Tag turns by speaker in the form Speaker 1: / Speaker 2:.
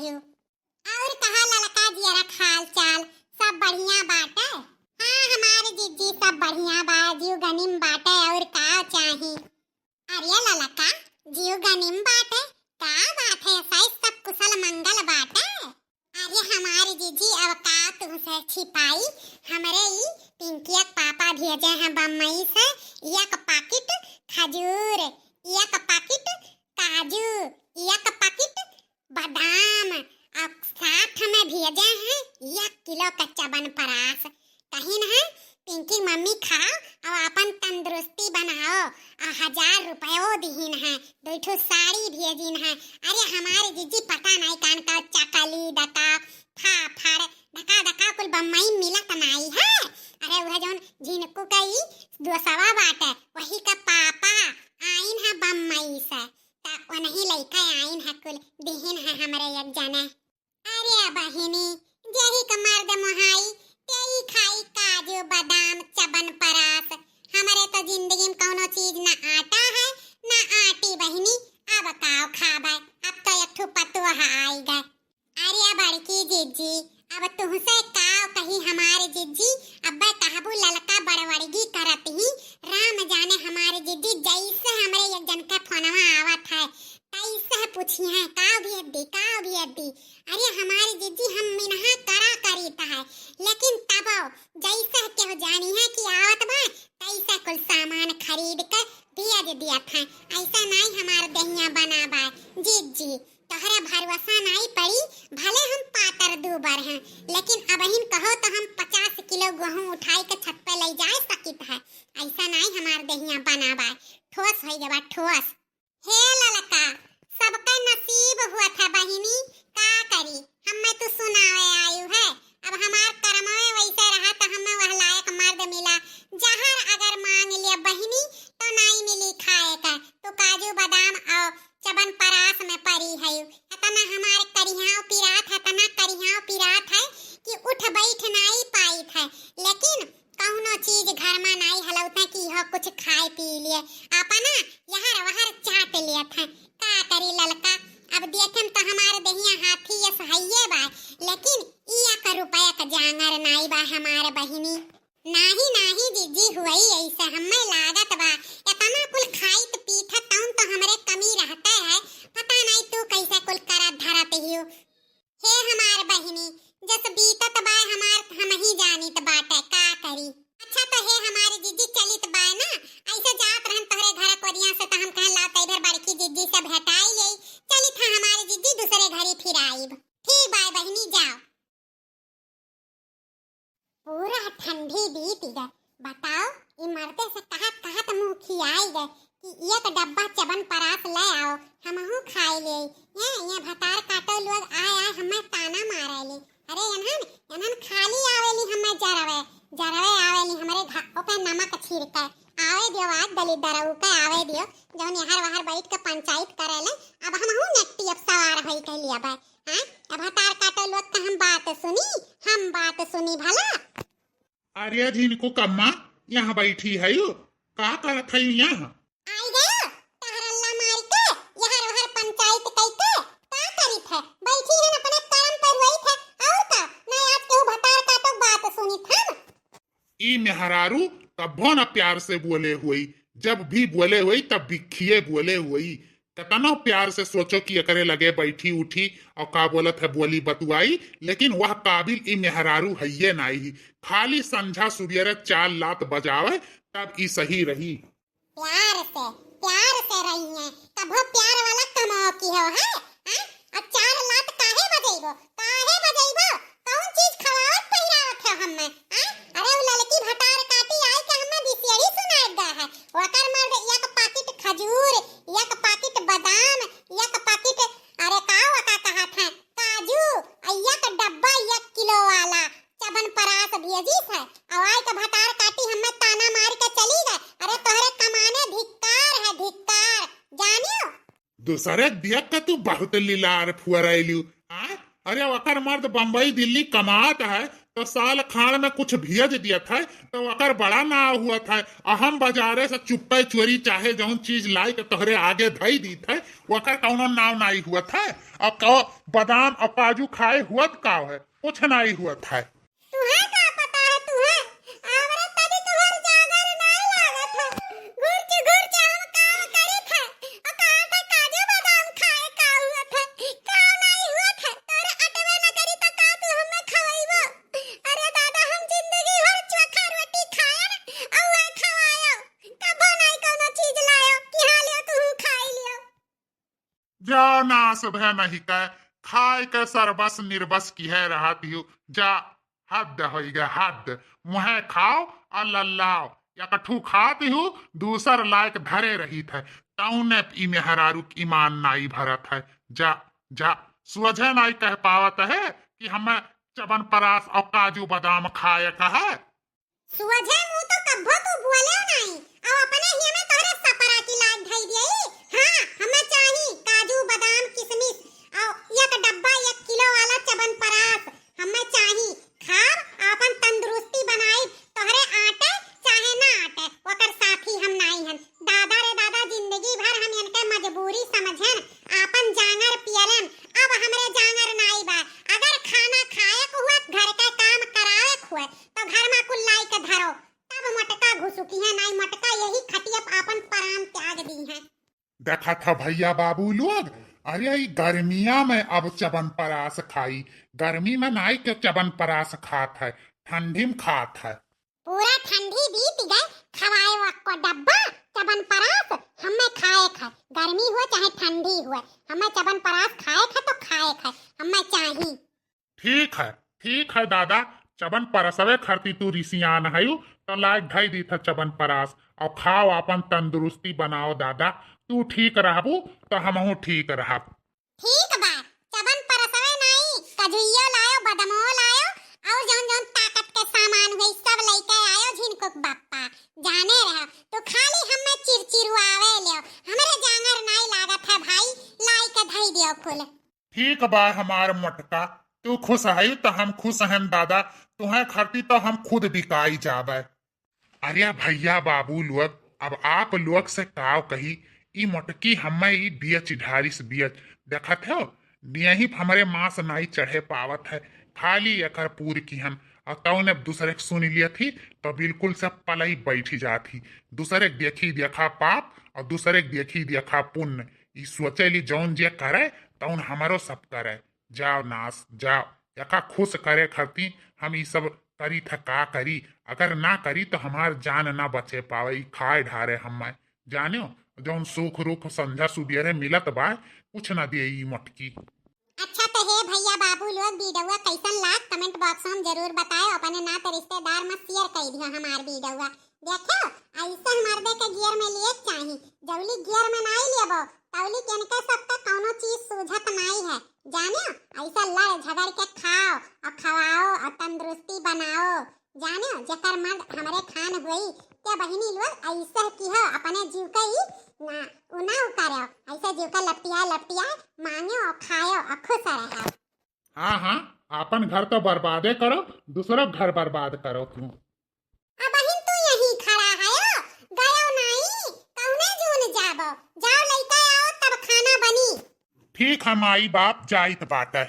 Speaker 1: हूँ। और कहा ललका जी रख हाल चाल सब बढ़िया बाटे। हाँ हमारे जीजी सब बढ़िया बा, जीव गनिम बाटे और का चाही। अरे ललका जीव गनिम बाटे का बात है, सही सब कुशल मंगल बाटे। अरे हमारे जीजी अब का तुमसे छिपाई, हमरे ई पिंकिया पापा भेजे हैं बम्बई से एक पैकेट खजूर, एक पैकेट काजू, एक पैकेट बादाम और साथ में भेजे हैं 1 किलो कच्चा बन परास। कहीं ना पिंकी मम्मी खाओ और अपन तंदुरुस्ती बनाओ और 1000 रुपये दीन है, 2 साड़ी भेजिन है। अरे हमारे जीजी पता नहीं कान का चकली डका फाफड़ डका डका कुल बम्बई मिलत नहीं है। अरे वह जोन जिनको कई 200 बाटे वही का पापा आइन है बम्बई से, ता वही लइका आइन है कुल दिहिन है हमरे एक जने। अरे बहिनी जही का मर्द मोहाई तेई खाई काजू बादाम चबन परास, हमारे तो जिंदगी में कोनो चीज ना आटा है ना आटी बहिनी। अब काओ खाबे, अब तो एक ठो पतुआ आई गए। अरे बड़की जीजी अब तुहसे काओ कही हमारे जीजी, अब कहबू ललका बड़वड़गी करत ही। राम जाने हमारे जीजी जैसे हमरे एक जन का फोनवा आवत है तैसे पूछी है काओ भी अड्डी। अरे हमारे जीजी हम मिनहा करा करीता है, लेकिन तब जैसे केहू जानी है कि आवत बा तैसे कुल सामान खरीद कर भेज दिया था। ऐसा नहीं हमारे दहिया बना बा जीजी, तोहरा भरोसा नहीं पड़ी। भले हम पातर दूबर हैं लेकिन अब हिन कहो तो हम 50 किलो गेहूं उठाई के छत पे ले जा सकित है। ऐसा नहीं हमारे दहिया बना बा, ठोस हो जावा ठोस। हे ललका सबका नसीब हुआ था बहिनी, का करी हमें तो सुनावे आयु है। अब हमार कर्मवे वैसे रहा तो हमें वह लायक मर्द मिला। जहर अगर मांग लिया बहिनी तो नहीं मिली खाए का, तो काजू बादाम और चबन परास में परी है। इतना हमारे करिहाव पिरात है, इतना करिहाव पिरात है कि उठ बैठ नहीं पाई है। लेकिन कौनो चीज घर में नहीं हलौता कि हो कुछ खाए पी लिए, अपना यहर वहर चाट लिया था। का करी ललका अब देखम तो हमारे दहिया हाथी ये सहाये बा, लेकिन 1 रुपया का जांगर नहीं बा हमारे बहिनी। नाही जीजी हुई ऐसा हमें लागत बा, इतना कुल खाइत पीता तौन तो हमरे कमी रहता है। पता नहीं तू कैसे कुल करत धरत हियो। हे हमार बहिनी जस बीतत बा हमार हम ही जानित बाटे, का करी। अच्छा तो हे हमारे जीजी चलित बा ना, ऐसे जात रहन तोहरे घर कोरिया से तो हम कह लात इधर बड़की जीजी से भेटाई ले चलित है हमारे जीजी दूसरे घरी फिर आईब। ठीक बाय बहिनी जाओ। पूरा ठंडी बीत गए, बताओ ये मरते से कहत मुंह खियाई गए कि एक डब्बा चबन परास ले आओ हमहू खाई ले। ये भतार काटो लोग आए हमें ताना मारे ले। अरे यनहन खाली आवेली हमें जरवे आवेली हमरे घाटों पे नमक छिड़के आवे दियो। आज दलित दरऊ के आवे दियो जौन यहर वहर बैठ के पंचायत करेले। अब हमहू नेक्टी अब सवार होई के लिया बा। हां अब हतार काटो लोग के हम बात सुनी भला।
Speaker 2: अरे जिनको कम्मा यहाँ बैठी है यो का करत है यहाँ?
Speaker 1: आई गयो तहर अल्लाह मार के यहर वहर पंचायत कई के का करित है, बैठी है अपने कर्म पर होई थे और का ना आज केहू भतार काटो बात सुनी था।
Speaker 2: ई मेहरारू तब्बो न प्यार से बोले हुई, जब भी बोले हुई तब बिखिए बोले हुई। कितना प्यार से सोचो कि एकरे लगे बैठी उठी और का बोलत है बोली बतुआई, लेकिन वह काबिल ई मेहरारू है ये नहीं। खाली संझा सुबेरे 4 लात बजावे तब ई सही रही।
Speaker 1: प्यार से रही है तब वो प्यार वाला कमाओ की हो है। अब 4 लात काहे बजाइबो कौन चीज खवावत पहिरावत है हमें। अरे वो लड़की भटार काटी आई के हमें बिसेड़ी सुनाई दा है। ओकर मर्द एक पैकेट खजूर, एक पैकेट बादाम, एक पैकेट अरे का कहा था काजू, एक डब्बा 1 किलो वाला चबन परास भेजी है। और आई के भटार काटी हमें ताना मार के चली गए। अरे तोहरे कमाने धिक्कार जानियो।
Speaker 2: दूसरे देख के तू बहुत लीलार फुअरैलू। अरे ओकर मर्द बम्बई दिल्ली कमात है तो साल खाड़ में कुछ भेज दिया था तो अकर बड़ा ना हुआ था। हम बाजारे से चुप्पे चोरी चाहे जौन चीज लाई के तोहरे आगे धई दी थे वकर कौनो नाव नहीं हुआ था। और कहो बादाम और काजू खाए हुआ का है, कुछ नहीं हुआ था।
Speaker 1: तुहे का पता है तुहे हमरा तनी तुहर जागर नहीं लागत है। घुरच हम काम करे थे और कहा था काजू बादाम खाए का हुआ था का नहीं हुआ था। तोरे अटवे न करी तो का तू हमें खवाइबो। अरे दादा हम जिंदगी भर चोखा रोटी खाए और वह खवायो कबो नहीं कोनो चीज लायो कि हां लियो तू खाई लियो।
Speaker 2: जा नास भय नहीं कह खाए के सरबस निर्बस की है रहती हूँ। जा हद हो गया हद। मुहे खाओ और लल्लाओ या कठू खाती हूँ दूसर लायक धरे रही थे तौने ई में हरारू ईमान नाई भरत है। जा जा सुझे नहीं कह पावत है कि हमें चबन परास और काजू बादाम खाए का है।
Speaker 1: सुवझे मुंह तो कब्बो तू बोले नहीं और अपने ही में तोरे सपरा की लाग धई दिई। हां हमें चाही काजू बादाम किशमिश और एक डब्बा 1 किलो वाला चबन परास हमें चाही। खाब अपन तंदुरुस्ती बनाई तोहरे आटे चाहे ना आटे ओकर साथी हम नहीं हन। दादा रे दादा जिंदगी भर हम इनके मजबूरी समझन अपन जांगर पियलन। अब हमरे जांगर नहीं बा। अगर खाना खाए को हुआ घर का काम कराए को हुआ तो घर में कुल लाई के धरो तब मटका घुसुकी है नहीं मटका यही खटिया अपन परान त्याग दी है।
Speaker 2: देखा था भैया बाबू लोग अरे ई गर्मिया में अब चबन परास खाई। गर्मी में नाई के चबन परास खात है ठंडी में खात है।
Speaker 1: पूरा ठंडी बीत गए खवाए को डब्बा चबन परास हमें खाए खाए गर्मी हो चाहे ठंडी हो हमें चबन परास खाए खाए तो खाए खाए हमें चाहिए।
Speaker 2: ठीक है दादा चबन परसवे खरती तू रिसियान हयू तो लायक ढाई दी था चबन परास और खाओ अपन तंदुरुस्ती बनाओ दादा। तू ठीक रहबू तो हमहू ठीक रहब।
Speaker 1: ठीक बा चबन परसवे नहीं कजुइयो लायो बदमो लायो और जौन जौन ताकत के सामान हुई सब लेके आयो झिनको बाप्पा जाने रहो तो खाली हमें चिरचिरुआवे लियो हमरे जांगर नहीं लागत है भाई लाई के धई दियो फूल।
Speaker 2: ठीक बा हमार मटका तू खुश है तो हम खुश हैं दादा। तुम्हें खरती तो हम खुद बिकाई जावे। अरे भैया बाबू लोग अब आप लोग से काव कही ई मटकी हमें ई बियच ढारिस बियच देखत हो यही हमारे मांस नाई चढ़े पावत है खाली एकर पूर की हम और तौ ने दूसरे सुन लिया थी तो बिल्कुल से पलई बैठी जाती। दूसरे देखी देखा पाप और दूसरे देखी देखा पुण्य ई सोचेली जौन जे करे तौन हमारो सब करे। जाओ नास जाओ यका खुश करे खरती हम ई सब करी था का करी अगर ना करी तो हमार जान ना बचे पावे। ई खाए ढारे हमें जानो जौन सुख रुख संझा सुबेरे मिलत बा कुछ ना दिए ई मटकी।
Speaker 1: अच्छा तो हे भैया बाबू लोग वीडियो कैसन लाग कमेंट बॉक्स में जरूर बताओ अपने नाते रिश्तेदार में शेयर कर दियो हमार वीडियो। देखो ऐसे हमारे के गियर में लिए चाहिए जौली गियर में नहीं लेबो तौली केनके सब तक कोनो चीज सूझत नहीं है जानो। ऐसा लड़ झगड़ के खाओ और खवाओ और तंदुरुस्ती बनाओ जानो जेकर मन हमरे खान हुई के बहिनी लोग ऐसे की हो अपने जीव के ही ना उना करो ऐसे जीव का लपटिया मांगो और खाओ और खुश रहो।
Speaker 2: हाँ अपन घर तो बर्बादे करो दूसरा घर बर्बाद करो तुम।
Speaker 1: अब बहिन तू यही खड़ा है गयो नहीं कौने जून जाबो जाओ लेके आओ तब खाना बनी।
Speaker 2: ठीक है माई बाप जाइत बाटे।